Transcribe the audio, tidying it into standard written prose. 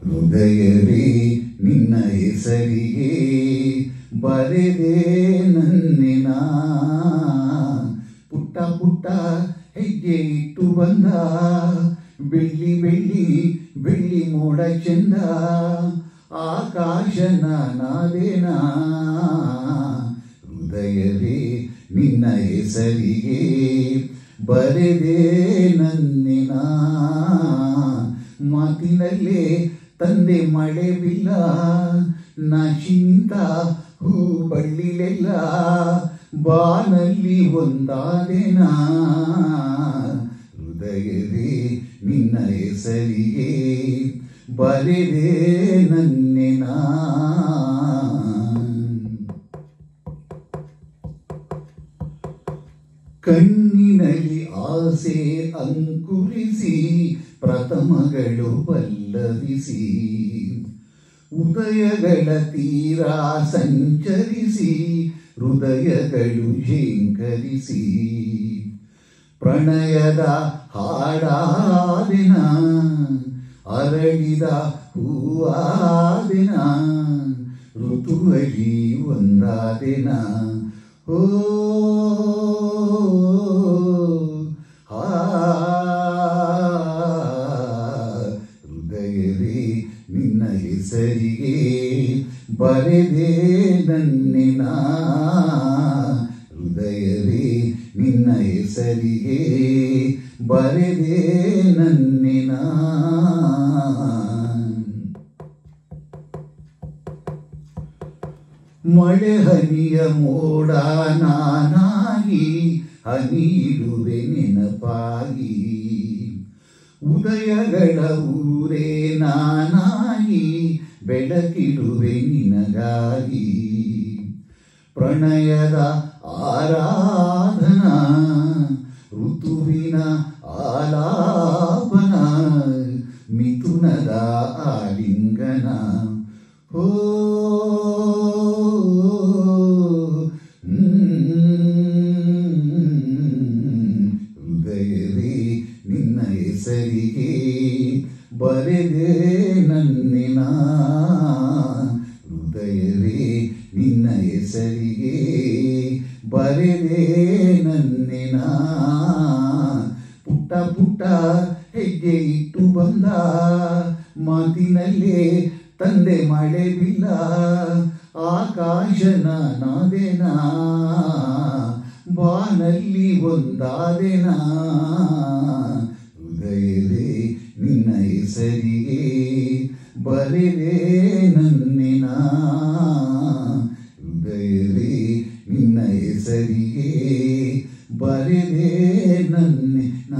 ಹೃದಯವೇ ನಿನ್ನ ಹೆಸರಿಗೆ ಬರೆದೆ ನನ್ನಿನ ಪುಟ್ಟ ಪುಟ್ಟ ಹೆಜ್ಜೆ ಇಟ್ಟು ಬಂದ ಬೆಳ್ಳಿ ಬೆಳ್ಳಿ ಬೆಳ್ಳಿ ಮೋಡ ಚಂದ ಆಕಾಶನ ನಾದೇನ ಹೃದಯವೇ ನಿನ್ನ ಹೆಸರಿಗೆ ಬರೆದೆ ನನ್ನಿನ ಮಾತಿನಲ್ಲೇ ತಂದೆ ಮಳೆ ಬಿಲ್ಲ ನಾಶಿ ನಿಂತ ಹೂ ಬಳ್ಳಿಲೆಲ್ಲ ಬಾನಲ್ಲಿ ಒಂದಾದೆನ ಹೃದಯವೇ ನಿನ್ನ ಹೆಸರಿಗೆ ಬರೆದೆ ನನ್ನಿನ ಕಣ್ಣಿನಲ್ಲಿ ಆಸೆ ಅಂಕುರಿಸಿ ಪ್ರಥಮಗಳು ಪಲ್ಲವಿಸಿ ಉದಯಗಳ ತೀರ ಸಂಚರಿಸಿ ಹೃದಯಗಳು ಝೇಂಕರಿಸಿ ಪ್ರಣಯದ ಹಾಡಾದಿನ ಅರಳಿದ ಹೂವಾದಿನ ಋತುವಲಿ ಒಂದಾದಿನ ಓ ಹೃದಯವೇ ನಿನ್ನ ಹೆಸರಿಗೆ ಬರೆದೆ ನನ್ನಿನ ಹೃದಯವೇ ನಿನ್ನ ಹೆಸರಿಗೆ ಬರೆದೆ ನನ್ನಿನ ಮಳೆ ಹನಿಯ ಮೋಡ ನಾನಾಗಿ ಹನಿಡುವೆ ನೆನಪಾಗಿ ಉದಯಗಳ ಊರೇ ನಾನಾಗಿ ಬೆಳಕಿಡುವೆ ನಿನಗಾಗಿ ಪ್ರಣಯದ ಆರಾಧನಾ ಋತುವಿನ ಆಲಾಪನ ಮಿಥುನದ ಆಲಿಂಗನ ಓ ಹೃದಯವೇ ನಿನ್ನ ಹೆಸರಿಗೆ ಬರೆದೆ ನನ್ನಿನ ಹೃದಯವೇ ನಿನ್ನ ಹೆಸರಿಗೆ ಬರೆದೆ ನನ್ನಿನ ಪುಟ್ಟ ಪುಟ್ಟ ಹೆಜ್ಜೆ ಇಟ್ಟು ಬಂದ ಮಾತಿನಲ್ಲೇ ತಂದೆ ಮಳೆ ಬಿಲ್ಲ ಆಕಾಶನ ನಾದೇನ ಬಾನಲ್ಲಿ ಒಂದಾದೆನ ಹೃದಯವೇ ನಿನ್ನ ಹೆಸರಿಗೆ ಬರೆದೆ ನನ್ನಿನ ಹೃದಯವೇ ನಿನ್ನ ಹೆಸರಿಗೆ ಬರೆದೆ ನನ್ನಿನ